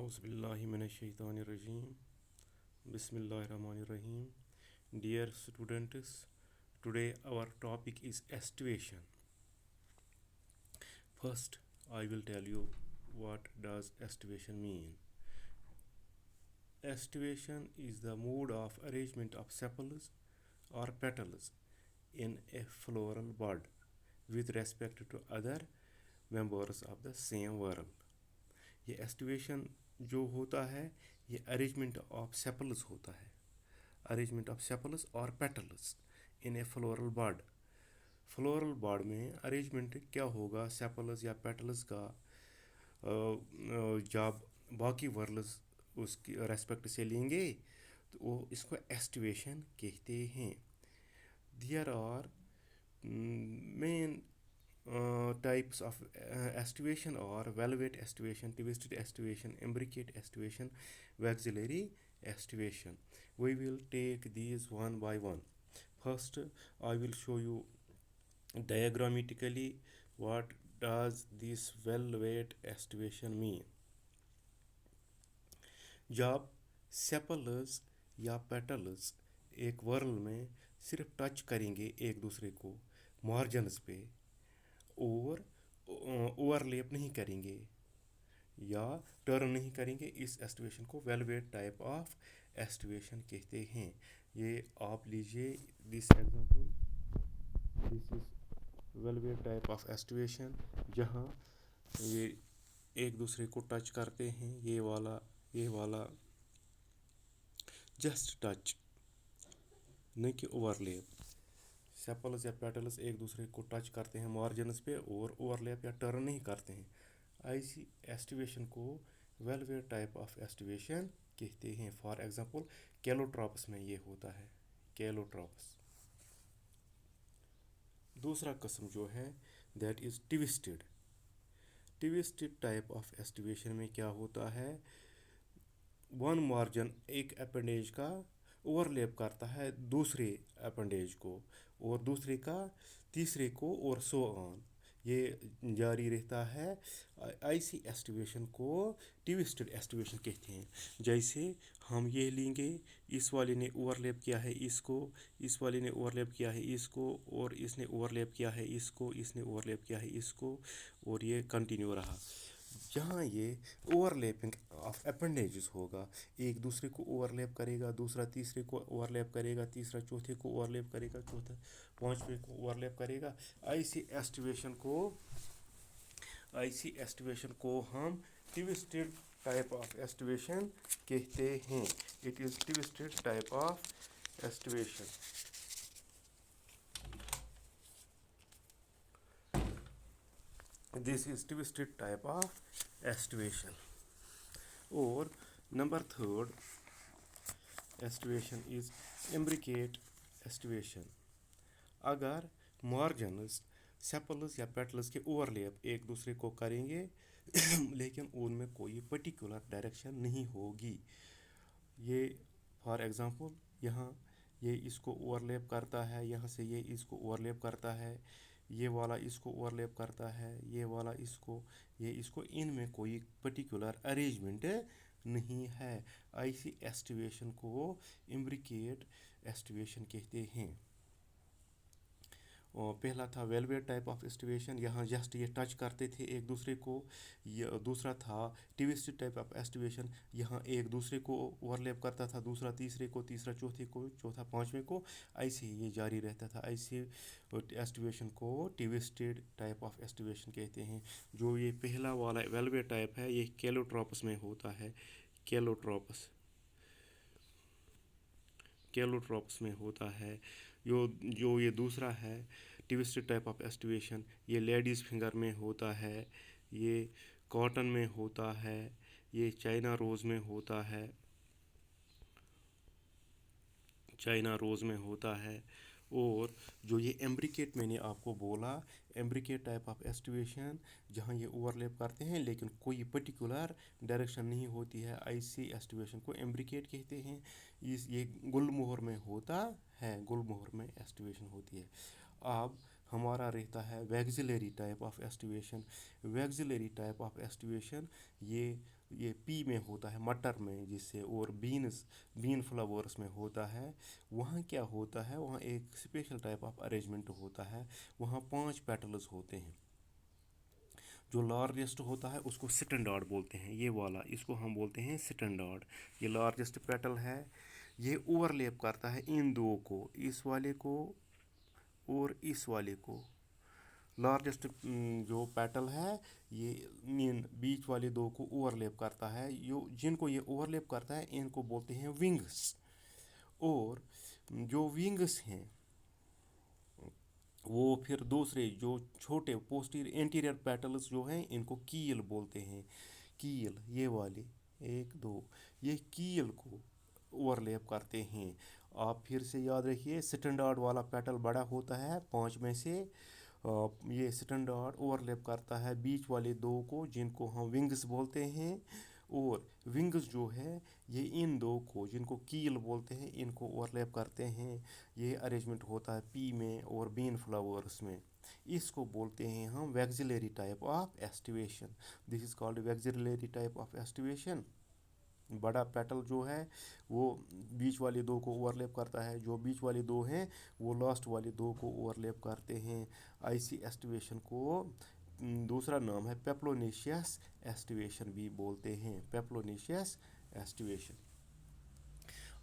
A'udhu billahi minash shaitanir rajim. Bismillahir Rahmanir Rahim. Dear students, today our topic is estivation. First, I will tell you what does estivation mean. Estivation is the mode of arrangement of sepals or petals in a floral bud with respect to other members of the same world. ये aestivation जो होता है ये arrangement of sepals होता है, arrangement of sepals और petals इन ए floral bird में arrangement क्या होगा सेपल्स या पेटल्स का जब बाकी वर्ल्स उसकी रेस्पेक्ट से लेंगे तो वो इसको एस्टिवेशन कहते हैं. There are main types of estivation or velvet estivation, twisted estivation, imbricate estivation, waxillary estivation. We will take these one by one. First, I will show you diagrammatically what does this velvet estivation mean. जब sepals या petals एक whorl में सिर्फ touch करेंगे एक दूसरे को margins पे और ओवरलैप नहीं करेंगे या टर्न नहीं करेंगे, इस एस्टिवेशन को वेलवेट टाइप ऑफ एस्टिवेशन कहते हैं. ये आप लीजिए this example, this is velvet type of aestivation जहाँ ये एक दूसरे को टच करते हैं. ये वाला जस्ट टच, नहीं कि ओवरलैप. सेपल्स या पेटल्स एक दूसरे को टच करते हैं मार्जिन्स पे और ओवरलैप या टर्न नहीं करते हैं. ऐसी एस्टिवेशन को वेलवेट टाइप ऑफ एस्टिवेशन कहते हैं. फॉर एग्जांपल कैलोट्रॉपस में ये होता है, कैलोट्रॉपस. दूसरा किस्म जो है that is twisted. Twisted type of aestivation में क्या होता है, वन मार्जिन एक अपेंडेज का ओवरलैप करता है दूसरे अपेंडेज को और दूसरे का तीसरे को और सो ऑन, ये जारी रहता है. ऐसी एस्टिवेशन को ट्विस्टेड एस्टिवेशन कहते हैं. जैसे हम ये लेंगे, इस वाले ने ओवरलैप किया है इसको, इस वाले ने ओवरलैप किया है इसको और इसने ओवरलैप किया है इसको, इसने ओवरलैप किया है इसको और ये कंटिन्यू रहा. जहाँ ये ओवरलैपिंग ऑफ अपेंडेजेस होगा, एक दूसरे को ओवरलैप करेगा, दूसरा तीसरे को ओवरलैप करेगा, तीसरा चौथे को ओवरलैप करेगा, चौथा पांचवें को ओवरलैप करेगा. ऐसी एस्टिवेशन को हम ट्विस्टेड टाइप ऑफ एस्टिवेशन कहते हैं. It is twisted type of aestivation. This is twisted type of estivation. Or number third estivation is imbricate estivation. अगर मार्जिन्स सेपल्स या पेटल्स के ओवरलैप एक दूसरे को करेंगे लेकिन उनमें कोई पर्टिकुलर डायरेक्शन नहीं होगी. ये फॉर एग्जांपल यहाँ ये इसको ओवरलैप करता है, यहाँ से ये इसको ओवरलैप करता है, ये वाला इसको ओवरलैप करता है, ये वाला इसको, ये इसको, इनमें कोई पर्टिकुलर अरेंजमेंट नहीं है. ऐसी एस्टिवेशन को इम्ब्रिकेट एस्टिवेशन कहते हैं. और पहला था वेलवेट टाइप ऑफ एस्टिवेशन, यहाँ जस्ट ये टच करते थे एक दूसरे को. दूसरा था ट्विस्टेड टाइप ऑफ एस्टिवेशन, यहाँ एक दूसरे को ओवरलैप करता था, दूसरा तीसरे को, तीसरा चौथे को, चौथा पांचवें को, ऐसे ही ये जारी रहता था. ऐसे एस्टिवेशन को ट्विस्टेड टाइप ऑफ एस्टिवेशन कहते हैं. जो ये पहला वाला वेलवेट टाइप है ये कैलोट्रॉपस में होता है, कैलोट्रॉपस में होता है. जो ये दूसरा है ट्विस्टेड टाइप ऑफ एस्टिवेशन, ये लेडीज़ फिंगर में होता है, ये कॉटन में होता है, ये चाइना रोज़ में होता है, और जो ये एम्ब्रिकेट मैंने आपको बोला, एम्ब्रिकेट टाइप ऑफ एस्टिवेशन जहाँ ये ओवरलैप करते हैं लेकिन कोई पर्टिकुलर डायरेक्शन नहीं होती है, ऐसी एस्टिवेशन को एम्ब्रिकेट कहते हैं. ये गुलमोहर में होता है, गुलमोहर में एस्टिवेशन होती है. अब हमारा रहता है vexillary type of aestivation. Vexillary type of aestivation ये یہ پی میں ہوتا ہے مٹر میں جس سے، اور بین فلاورس میں ہوتا ہے، وہاں کیا ہوتا ہے، وہاں ایک اسپیشل ٹائپ آف ارینجمنٹ ہوتا ہے، وہاں 5 پیٹلز ہوتے ہیں۔ جو لارجسٹ ہوتا ہے اس کو سٹنڈارڈ بولتے ہیں، یہ والا اس کو ہم بولتے ہیں سٹنڈارڈ۔ یہ لارجسٹ پیٹل ہے، یہ اوور لیپ کرتا ہے ان دو کو، اس والے کو اور اس والے کو۔ لارجسٹ جو پیٹل ہے یہ بیچ والے دو کو اوور لیپ کرتا ہے، جن کو یہ اوور لیپ کرتا ہے ان کو بولتے ہیں ونگس۔ اور جو ونگس ہیں وہ پھر دوسرے جو چھوٹے انٹیریئر پیٹلز جو ہیں ان کو کیل بولتے ہیں۔ کیل یہ والے 1 2 یہ کیل کو اوور لیپ کرتے ہیں۔ آپ پھر سے یاد رکھیے، سٹنڈارڈ والا پیٹل بڑا ہوتا ہے 5 میں سے، یہ سٹنڈارڈ اوور لیپ کرتا ہے بیچ والے دو کو جن کو ہم ونگز بولتے ہیں، اور ونگز جو ہے یہ ان دو کو جن کو کیل بولتے ہیں ان کو اوور لیپ کرتے ہیں۔ یہ ارینجمنٹ ہوتا ہے پی میں اور بین فلاورس میں۔ اس کو بولتے ہیں ہم vexillary type of aestivation. This is called vexillary type of aestivation. بڑا پیٹل جو ہے وہ بیچ والے دو کو اوور لیپ کرتا ہے، جو بیچ والے دو ہیں وہ لاسٹ والے دو کو اوور لیپ کرتے ہیں۔ ایسی ایسٹیویشن کو دوسرا نام ہے پیپلونیشیس ایسٹیویشن بھی بولتے ہیں، پیپلونیشیس ایسٹیویشن۔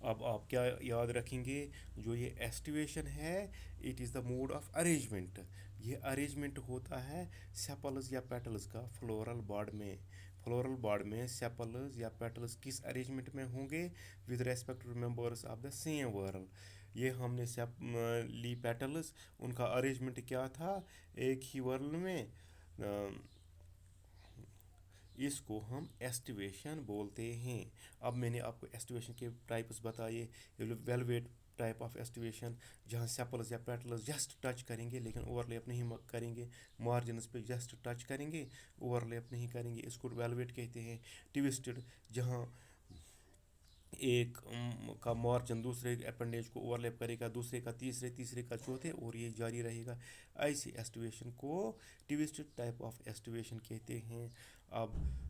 اب آپ کیا یاد رکھیں گے، جو یہ ایسٹیویشن ہے it is the mode of arrangement. یہ ارینجمنٹ ہوتا ہے سیپلز یا پیٹلز کا فلورل باڈ میں۔ فلورل باڈ میں سیپلز یا پیٹلز کس ارینجمنٹ میں ہوں گے، with respect to members of the same whorl. یہ ہم نے لی پیٹلز، ان کا ارینجمنٹ کیا تھا ایک ہی ورل میں، اس کو ہم ایسٹیویشن بولتے ہیں۔ اب میں نے آپ کو ایسٹیویشن کے ٹائپس بتائے، ویلویٹ ٹائپ آف ایسٹیویشن جہاں سیپلز یا پیٹلز جسٹ ٹچ کریں گے لیکن اوور لیپ نہیں کریں گے، مارجنس پہ جسٹ ٹچ کریں گے اوور لیپ نہیں کریں گے، اس کو ویلویٹ کہتے ہیں۔ ٹویسٹڈ جہاں ایک کا مارجن دوسرے اپنڈیج کو اوور لیپ کرے گا، دوسرے کا تیسرے کا چوتھے، اور یہ جاری رہے گا، ایسی ایسٹیویشن کو ٹویسٹڈ ٹائپ آف ایسٹیویشن کہتے ہیں۔ اب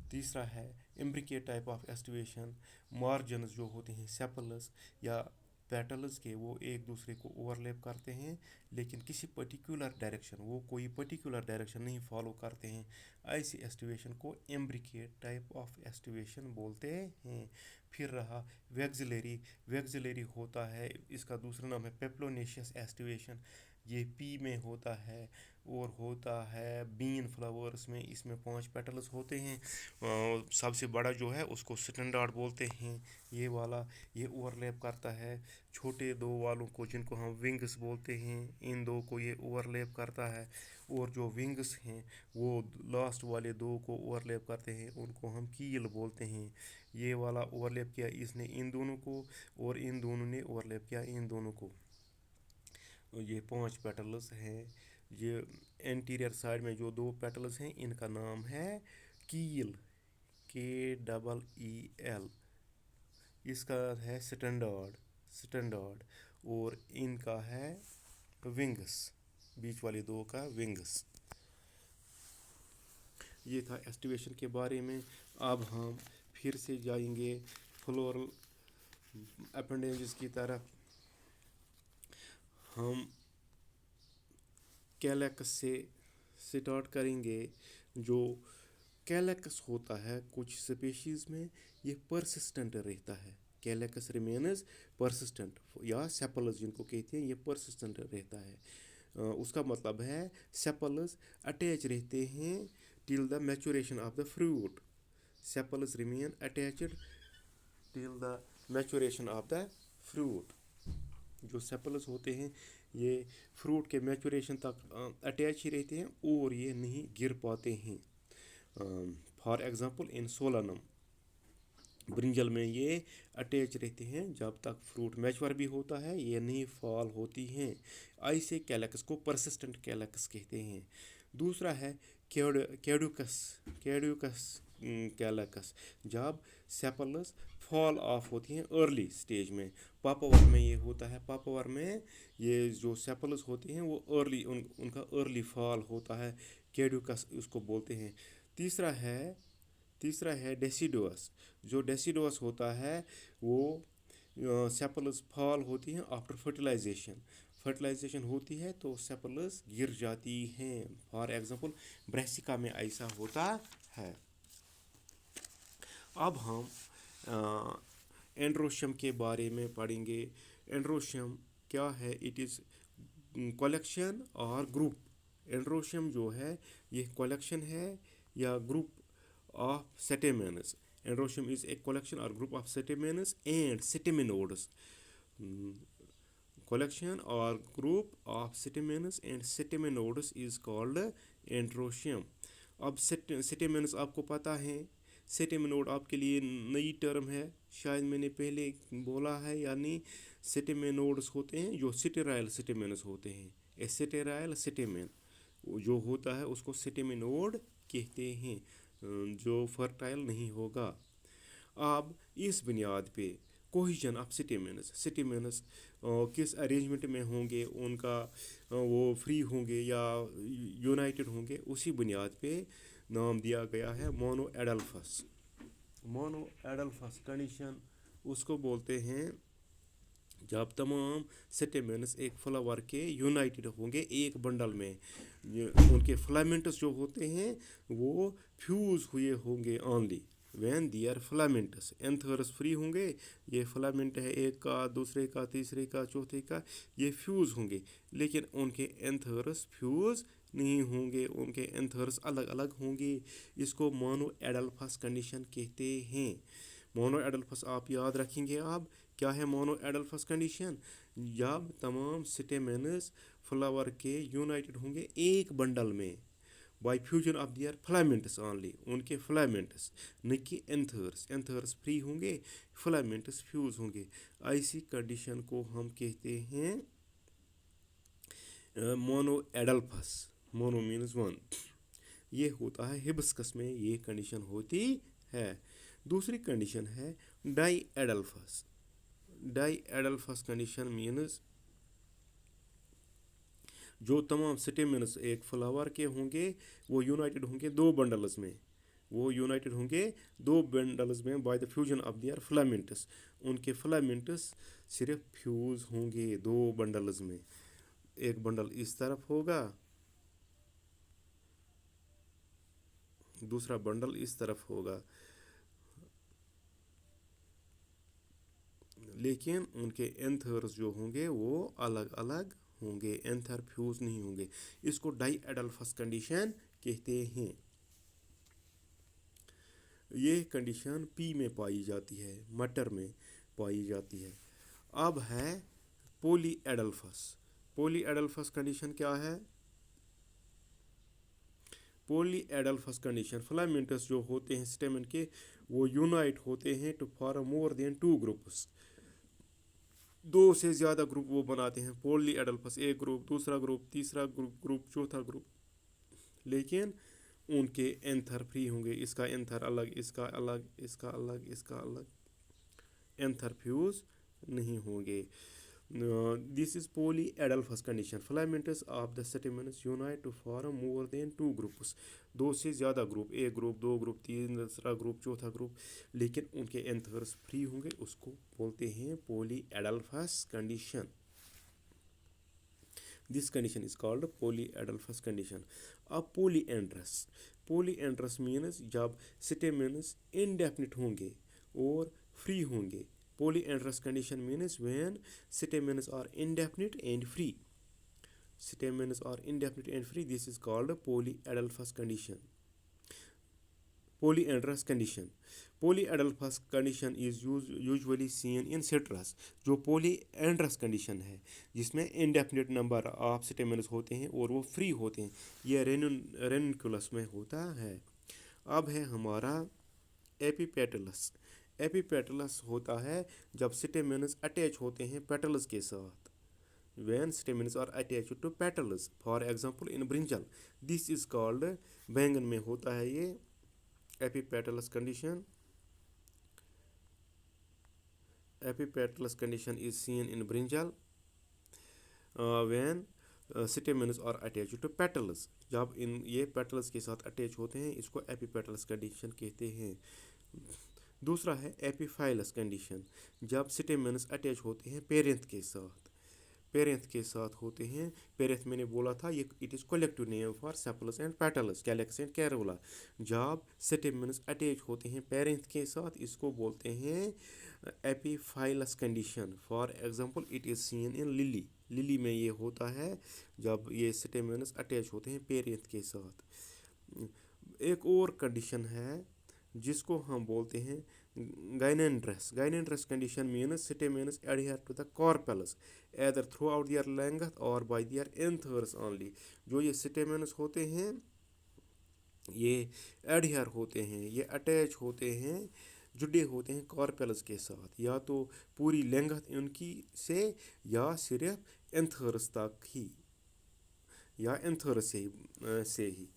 تیسرا ہے امبریکیٹ ٹائپ آف ایسٹیویشن۔ مارجنز جو ہوتے ہیں سیپلز یا پیٹلز کے وہ ایک دوسرے کو اوور لیپ کرتے ہیں لیکن کسی پرٹیکولر ڈائریکشن، وہ کوئی پرٹیکولر ڈائریکشن نہیں فالو کرتے ہیں، ایسی ایسٹیویشن کو امبریکیٹ ٹائپ آف ایسٹیویشن بولتے ہیں۔ پھر رہا ویکسیلری۔ ویکسیلری ہوتا ہے، اس کا دوسرا نام ہے پیپلونیشیس ایسٹیویشن۔ یہ پی میں ہوتا ہے اور ہوتا ہے بین فلاورس میں، اس میں 5 پیٹلز ہوتے ہیں، سب سے بڑا جو ہے اس کو سٹنڈارڈ بولتے ہیں۔ یہ والا یہ اوور لیپ کرتا ہے چھوٹے دو والوں کو جن کو ہم ونگس بولتے ہیں، ان دو کو یہ اوور لیپ کرتا ہے، اور جو ونگس ہیں وہ لاسٹ والے دو کو اوور لیپ کرتے ہیں، ان کو ہم کیل بولتے ہیں۔ یہ والا اوور لیپ کیا اس نے ان دونوں کو، اور ان دونوں نے اوور لیپ کیا ان دونوں کو۔ یہ 5 پیٹلز ہیں۔ یہ انٹیریئر سائڈ میں جو 2 پیٹلز ہیں ان کا نام ہے کیل، KEEL۔ اس کا ہے سٹنڈارڈ، اور ان کا ہے ونگس، بیچ والے دو کا ونگس۔ یہ تھا ایسٹیویشن کے بارے میں۔ اب ہم پھر سے جائیں گے فلورل اپنڈیجز کی طرف۔ ہم کیلیکس سے سٹارٹ کریں گے۔ جو کیلیکس ہوتا ہے کچھ سپیشیز میں یہ پرسسٹنٹ رہتا ہے، کیلیکس ریمینز پرسسٹنٹ، یا سیپلز جن کو کہتے ہیں یہ پرسسٹنٹ رہتا ہے۔ اس کا مطلب ہے سیپلز اٹیچ رہتے ہیں till the maturation of the fruit. Sepals remain attached till the maturation of the fruit. جو سیپلز ہوتے ہیں یہ فروٹ کے میچوریشن تک اٹیچ ہی رہتے ہیں اور یہ نہیں گر پاتے ہیں۔ فار ایگزامپل ان سولانم، برنجل میں یہ اٹیچ رہتے ہیں جب تک فروٹ میچور بھی ہوتا ہے، یہ نہیں فال ہوتی ہیں۔ ایسے کیلیکس کو پرسسٹنٹ کیلیکس کہتے ہیں۔ دوسرا ہے کیڈوکس کیلیکس، جب سیپلز فال آف ہوتی ہیں ارلی سٹیج میں۔ پاپاور میں یہ ہوتا ہے، پاپاور میں یہ جو سیپلز ہوتے ہیں وہ ارلی، ان کا ارلی فال ہوتا ہے، کیڈوکس اس کو بولتے ہیں۔ तीसरा है डेसिडुअस। जो डेसिडुअस होता है वो सेपल्स फॉल होती हैं आफ्टर फर्टिलाइजेशन। फर्टिलाइजेशन होती है तो सेपल्स गिर जाती हैं। फॉर एग्जांपल ब्रेसिका में ऐसा होता है। अब हम एंड्रोशियम के बारे में पढ़ेंगे। एंड्रोशियम क्या है? It is collection or group. Androecium जो है ये कलेक्शन है या group of stamens. Androecium is a collection or group of stamens and staminodes. collection or group of stamens and stamenodes is called androecium. अब stamens आपको पता है, सेटेमेनोड आपके लिए नई टर्म है, शायद मैंने पहले बोला है, यानी सेटेमेनोड्स होते हैं जो सिटेराइल सेटेमेनस होते हैं। एसेटेराइल सेटेमेन जो होता है उसको सेटेमेनोड कहते हैं, जो फर्टाइल नहीं होगा। अब इस बुनियाद पे कोहिजन ऑफ सेटेमेनस किस अरेंजमेंट में होंगे, उनका वो फ्री होंगे या यूनाइटेड होंगे, उसी बुनियाद पे नाम दिया गया है mono adelphous. Mono adelphous condition उसको बोलते हैं जब तमाम सेटेमेनस एक फ्लावर के यूनाइटेड होंगे एक बंडल में। उनके फिलामेंट्स जो होते हैं वो फ्यूज़ हुए होंगे only when their filaments. Anthers free होंगे, ये फिलामेंट है एक का, दूसरे का, तीसरे का, चौथे का, ये फ्यूज़ होंगे, लेकिन उनके एंथर्स फ्यूज़ नहीं होंगे, उनके एंथर्स अलग अलग होंगे। इसको मोनो एडल्फस कंडीशन कहते हैं। मोनो एडल्फस आप याद रखेंगे। आप क्या है मोनो एडल्फस कंडीशन? जब तमाम स्टेमेनस फ्लावर के यूनाइटेड होंगे एक बंडल में by fusion of their filaments only. उनके फिलामेंट्स न कि एंथर्स। एंथर्स फ्री होंगे, फिलामेंट्स फ्यूज होंगे। ऐसी कंडीशन को हम कहते हैं monadelphous. Mono means one. ये होता है हिबिस्कस में, ये कंडीशन होती है। दूसरी कंडीशन है diadelphous. Diadelphous condition means जो तमाम स्टेमेनस एक फ्लावर के होंगे वो यूनाइटेड होंगे दो बंडल्स में। वो यूनाइटेड होंगे दो बंडल्स में by the fusion of their filaments. उनके फिलामेंट्स सिर्फ फ्यूज होंगे दो बंडल्स में। एक बंडल इस तरफ होगा, दूसरा बंडल इस तरफ होगा, लेकिन उनके एंथर्स जो होंगे वो अलग अलग होंगे, एंथर फ्यूज नहीं होंगे। इसको डाई एडल्फस कंडीशन कहते हैं। ये कंडीशन पी में पाई जाती है, मटर में पाई जाती है। अब है पोली एडल्फस। पोली एडल्फस कंडीशन क्या है? पोली एडल्फस कंडीशन फिलामेंट्स जो होते हैं स्टेमन के वो यूनाइट होते हैं to form more then two groups. दो से ज़्यादा ग्रुप वो बनाते हैं। पोली एडल्फस एक ग्रुप, दूसरा ग्रुप, तीसरा ग्रुप, चौथा ग्रुप, लेकिन उनके एंथर फ्री होंगे। इसका एंथर अलग, इसका अलग, इसका अलग, इसका अलग, एंथर फ्यूज नहीं होंगे। This is poly adelphous condition. Filaments of the stamens unite to form more then two groups. दो से ज़्यादा ग्रुप, एक ग्रुप, दो ग्रुप, तीसरा ग्रुप, चौथा ग्रुप, लेकिन उनके एंथर्स फ्री होंगे, उसको बोलते हैं पोली adelphous condition. This condition is called poly adelphous condition. अब पोलीएंड्रस। पोलीएंड्रस मीन्स जब स्टेमेनस इनडेफिनिट होंगे और फ्री होंगे। Polyandrous condition means when stamens are indefinite and free. Stamens are indefinite and free. This is called polyadelphous condition. Polyandrous condition. Polyadelphous condition is usually seen in citrus. जो polyandrous condition है जिसमें indefinite number of stamens होते हैं और वो free होते हैं, ये ranunculus में होता है। अब है हमारा एपीपेटलस। एपीपेटलस होता है जब स्टेमेनस अटैच होते हैं पेटल्स के साथ। when stamens are attached to petals, for example in brinjal, this is called, बैंगन में होता है ये epipetalous condition. Epipetalous condition is seen in brinjal when stamens are attached to petals. जब ये petals के साथ attach होते हैं इसको एपीपेटल्स कंडीशन कहते हैं. दूसरा है एपीफाइलस कंडीशन, जब स्टेमेंस अटैच होते हैं पेरेंथ के साथ. पेरेंथ के साथ होते हैं. पेरेंथ मैंने बोला था ये it is collective name for sepals and petals, calyx and corolla. जब स्टेमेंस अटैच होते हैं पेरेंथ के साथ इसको बोलते हैं epiphyllous condition. For example it is seen in lily. Lily में ये होता है जब ये स्टेमेंस अटैच होते हैं पेरेंथ के साथ. एक और कंडीशन है जिसको हम बोलते हैं gynandrous. Gynandrous condition means stamens adhere to the carpels either throughout their length or by their anthers only. जो ये स्टेमेंस होते हैं ये एडहियर होते हैं, ये अटैच होते हैं, जुड़े होते हैं कार्पेल्स के साथ, या तो पूरी लेंथ उनकी से या सिर्फ एंथर्स तक ही, या एंथर्स से ही.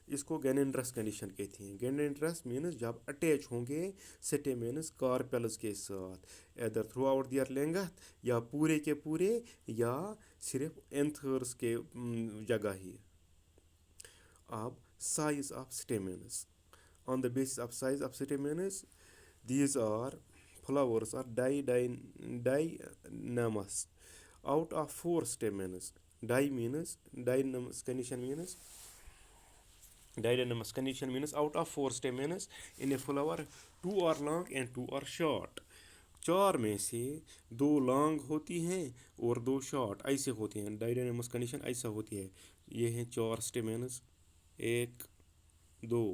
इसको गैनेंड्रस कंडीशन कहते हैं. गैनेंड्रस मीन्स जब अटैच होंगे स्टेमेंस कार्पेल्स के साथ एदर थ्रू आउट दियर लेंथ, या पूरे के पूरे या सिर्फ एंथर्स के जगह ही. अब size of stamens. On the basis of size of stamens these are flowers are dynamous out of 4 stamens. Dynamous condition means Dynamous condition means out of 4 stamens in a flower 2 are long and 2 are short. 4 में से 2 long होती हैं और 2 short ऐसे होते हैं. डायनामस condition ऐसा होती है. ये हैं 4 स्टेमेंस, 1 2,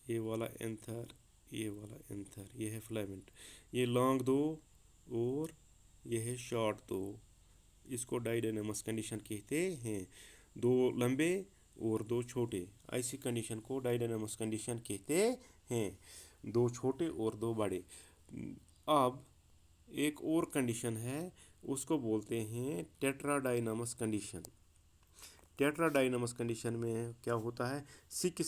ये वाला एंथर, ये वाला एंथर, ये है फिलामेंट. ये लॉन्ग 2 और ये है शॉर्ट 2. इसको डायनामस कंडीशन कहते हैं. 2 लंबे और 2 छोटे, ऐसी कंडीशन को डायनामस कंडीशन कहते हैं. 2 छोटे और 2 बड़े. अब एक और कंडीशन है उसको बोलते हैं टेट्राडाइनामस कंडीशन. टेट्राडाइनामस कंडीशन में क्या होता है 6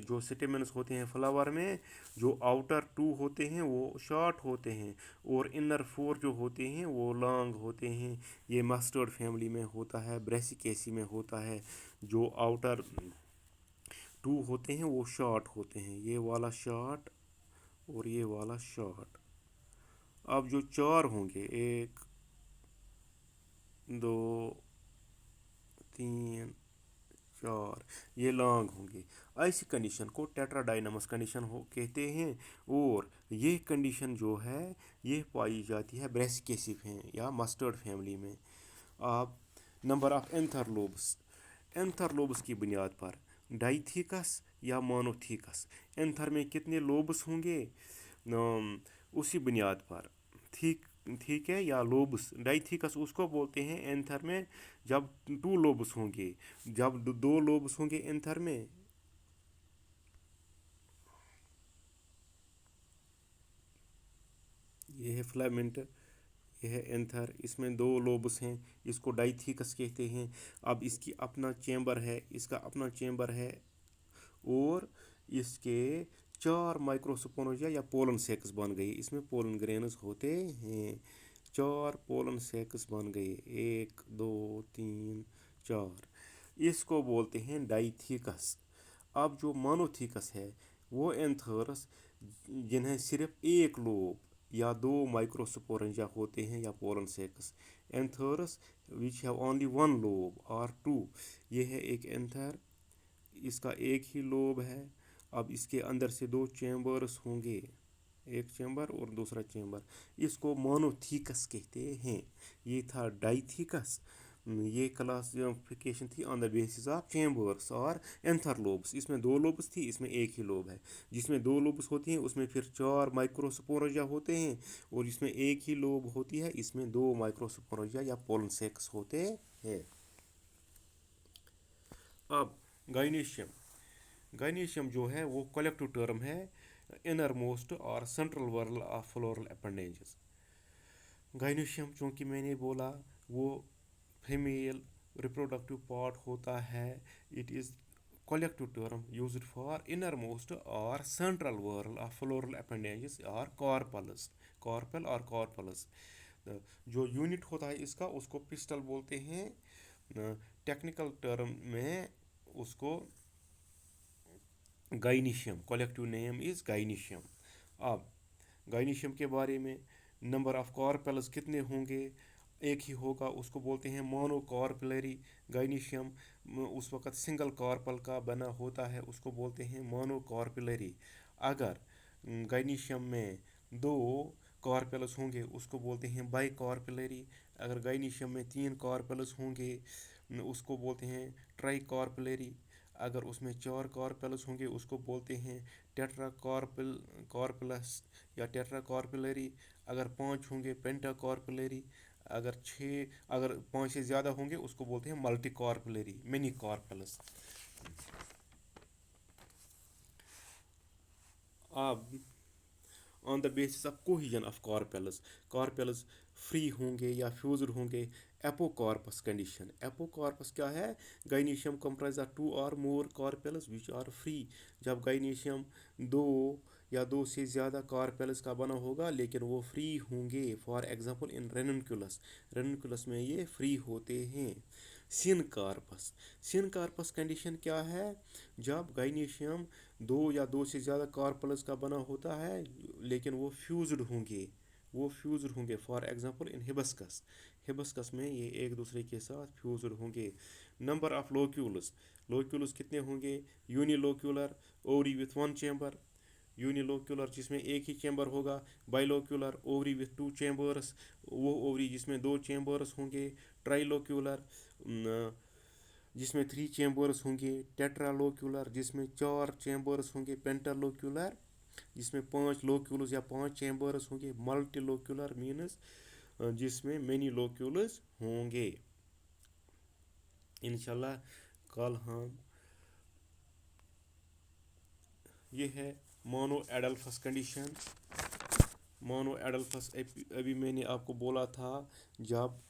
जो स्टेमेंस होते हैं फ्लावर में, जो आउटर 2 होते हैं वो शॉर्ट होते हैं और इनर 4 जो होते हैं वो लॉन्ग होते हैं. ये मस्टर्ड फैमिली में होता है, ब्रेसिकेसी में होता है. जो आउटर 2 होते हैं वो शॉर्ट होते हैं, ये वाला शॉर्ट और ये वाला शॉर्ट. अब जो 4 होंगे 1 2 3 4 ये लॉन्ग होंगे. ऐसी कंडीशन को टेट्राडाइनामस कंडीशन कहते हैं. और ये कंडीशन जो है ये पाई जाती है ब्रेसिकेसी या मस्टर्ड फैमिली में. आप नंबर ऑफ एंथरलोब्स. एंथरलोब्स की बुनियाद पर डाइथीकस या मोनोथीकस. एंथर में कितने लोब्स होंगे उसी बुनियाद पर ठीक है, या लोब्स. डाइथीकस उसको बोलते हैं एंथर में जब 2 लोब्स होंगे. जब 2 लोब्स होंगे एंथर में, ये है फिलामेंट, ये है एंथर, इसमें 2 लोब्स हैं, इसको डाइथीकस कहते हैं. अब इसकी अपना चेंबर है, इसका अपना चेंबर है और इसके 4 माइक्रोस्पोरेंजिया या पोलन सेक्स बन गई. इसमें पोलन ग्रेन्स होते हैं. 4 पोलन सेक्स बन गए 1 2 3 4. इसको बोलते हैं डाइथीकस. अब जो मोनोथीकस है वो एंथर्स जिन्हें सिर्फ 1 लोब या 2 माइक्रोस्पोरेंजिया होते हैं या pollen sacs. Anthers which have only 1 lobe और 2. ये है एक एंथर, इसका एक ही लोब है. अब इसके अंदर से 2 चैम्बर्स होंगे, एक चैम्बर और दूसरा चैम्बर. इसको मोनोथीकस कहते हैं. ये था डाइथीकस. ये क्लासिफिकेशन थी on the basis of chambers और एंथर लोब्स. इसमें 2 लोब्स थी, इसमें एक ही लोब है. जिसमें 2 लोब्स होती हैं उसमें फिर 4 माइक्रोस्पोरेंजिया होते हैं और इसमें एक ही लोब होती है, इसमें 2 माइक्रोस्पोरेंजिया या पोलन सेक्स होते हैं. अब गाइनेशियम. गाइनेशियम जो है वो कलेक्टिव टर्म है इनर मोस्ट और central whorl of floral appendages. Gynoecium चूँकि मैंने बोला वो फीमेल रिप्रोडक्टिव पार्ट होता है. It is collective term used for innermost or central whorl of floral appendages or carpels, carpel or carpels. जो unit होता है इसका उसको पिस्टल बोलते हैं, टेक्निकल टर्म में उसको gynoecium, collective name is gynoecium. अब गाइनीशियम के बारे में, नंबर ऑफ कार्पेल्स कितने होंगे, एक ही होगा, उसको बोलते हैं मोनोकार्पलरी गाइनीशियम। उस वक्त सिंगल कार्पल का बना होता है, उसको बोलते हैं मोनोकार्पलरी। अगर गाइनीशियम में दो कार्पेल्स होंगे उसको बोलते हैं बाई कार्पलरी। अगर गाइनीशियम में तीन कार्पेल्स होंगे उसको बोलते हैं ट्राई कार्पलरी। अगर उसमें चार कार्पेल्स होंगे उसको बोलते हैं टेट्रा कार्पलस या टेट्रा कार्पलरी। अगर पाँच होंगे पेंटा कार्पलरी। अगर पाँच से ज़्यादा होंगे उसको बोलते हैं मल्टी कार्पलरी, मिनी कार्पलस। अब on the basis of cohesion of carpels free होंगे या फ्यूज्ड होंगे। एपोकार्पस कंडीशन, एपोकार्पस क्या है, गाइनीशियम कंप्राइज ऑफ टू और मोर कार्पेल्स विच आर फ्री। जब गाइनीशियम दो या दो से ज़्यादा कार्पेल्स का बना होगा लेकिन वो फ्री होंगे, फॉर एग्जांपल इन रेनकुलस, रेनकुलस में ये फ्री होते हैं। सिनकार्पस कंडीशन क्या है, जब गाइनीशियम दो या दो से ज़्यादा कार्पेल्स का बना होता है लेकिन वो फ्यूज्ड होंगे, फॉर एग्जांपल इन हिबिस्कस में ये एक दूसरे के साथ फ्यूज्ड होंगे। नंबर ऑफ लोक्यूल्स कितने होंगे, unilocular ovary with one chamber, unilocular जिसमें एक ही चैम्बर होगा, बाइलोक्यूलर ओवरी विथ टू चैम्बर्स, वो ओवरी जिसमें दो चैम्बर्स होंगे, ट्राइलोक्यूलर जिसमें थ्री चैम्बर्स होंगे, टेट्रालोक्यूलर जिसमें चार चैम्बर्स होंगे, पेंटालोक्यूलर जिसमें पांच लोक्यूल्स या पांच चैम्बर्स होंगे, मल्टीलोक्यूलर मीन्स जिसमें मेनी लोक्यूल्स होंगे। इंशाल्लाह कल हम, ये है mono adelphous condition. Mono adelphous अभी मैंने आपको बोला था, जब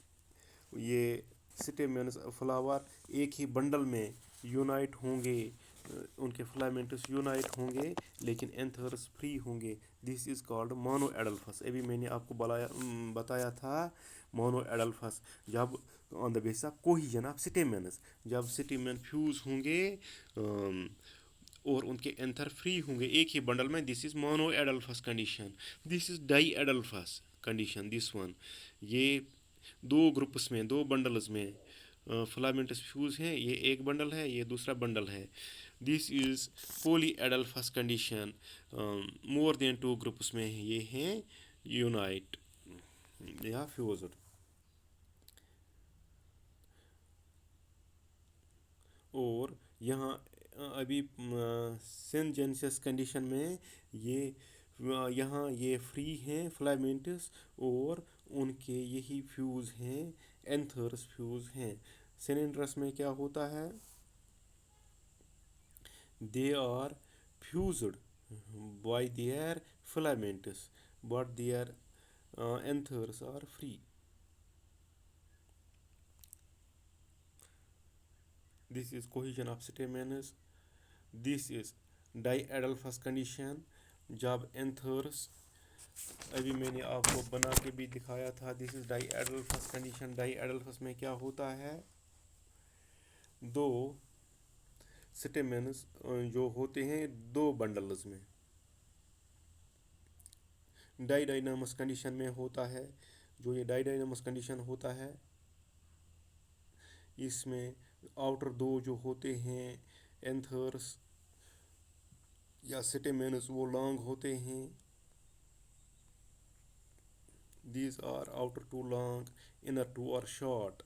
ये स्टेमेन्स फ्लावर एक ही बंडल में यूनाइट होंगे, उनके फिलामेंट्स यूनाइट होंगे लेकिन एंथर्स फ्री होंगे, this is called monadelphous. अभी मैंने आपको बताया था मोनो एडल्फस जब on the basis of cohesion of stamens, जब स्टेमेन फ्यूज होंगे और उनके एंथर फ्री होंगे एक ही बंडल में, this is monadelphous condition. This is diadelphous condition, this one. ये दो ग्रुप्स में, दो बंडल्स में फिलामेंट्स फ्यूज हैं, ये एक बंडल है, ये दूसरा बंडल है। This is poli adelphous condition, more then two groups में ये हैं यूनाइट या फ्यूज्ड। और यहाँ अभी सिनजेनेसिस कंडीशन में ये यहाँ ये फ्री हैं फिलामेंट्स और उनके यही फ्यूज़ हैं, एंथर्स फ्यूज़ हैं। सिलेंडरस में क्या होता है, they are fused by their filaments but their anthers are free. This is cohesion of stamens. This is diadelphous condition, जब एंथर्स, अभी मैंने आपको बना के भी दिखाया था, दिस इज डाइएडल्फस कंडीशन। डाइएडल्फस में क्या होता है, दो स्टेमेन्स जो होते हैं दो बंडल्स में। डाइडाइनमस कंडीशन में होता है, जो ये डाइडाइनमस कंडीशन होता है इसमें आउटर दो जो होते हैं एंथर्स या स्टेमेन्स वो लॉन्ग होते हैं, these are outer two long, inner two are short.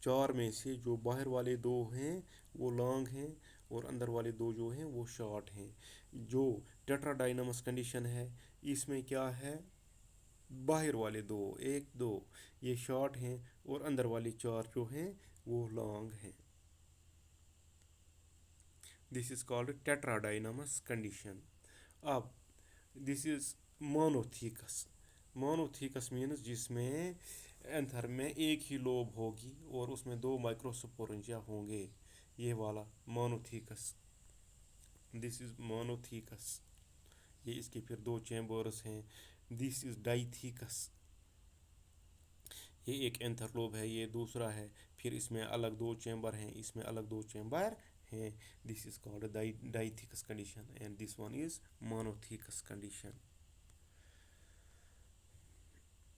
चार में से जो बाहर वाले दो हैं वो लॉन्ग हैं और अंदर वाले दो जो हैं वो शॉर्ट हैं। जो टेट्राडाइनमस कंडीशन है इसमें क्या है, बाहर वाले दो, एक दो ये शॉर्ट हैं और अंदर वाले चार जो हैं वो लॉन्ग हैं। This is called tetradynamous condition. अब this is monothecous. Monothecous means जिसमें एंथर में एक ही लोब होगी और उसमें दो माइक्रोस्पोरेंजिया होंगे, ये वाला मोनोथीकस। दिस इज मोनोथीकस, ये इसके फिर दो चैम्बर्स हैं। This is dithecous. یہ ایک انترلوب ہے، یہ دوسرا ہے، پھر اس میں الگ دو چیمبر ہیں، اس میں الگ دو چیمبر ہیں. This is called dithecous condition and this one is monothecous condition.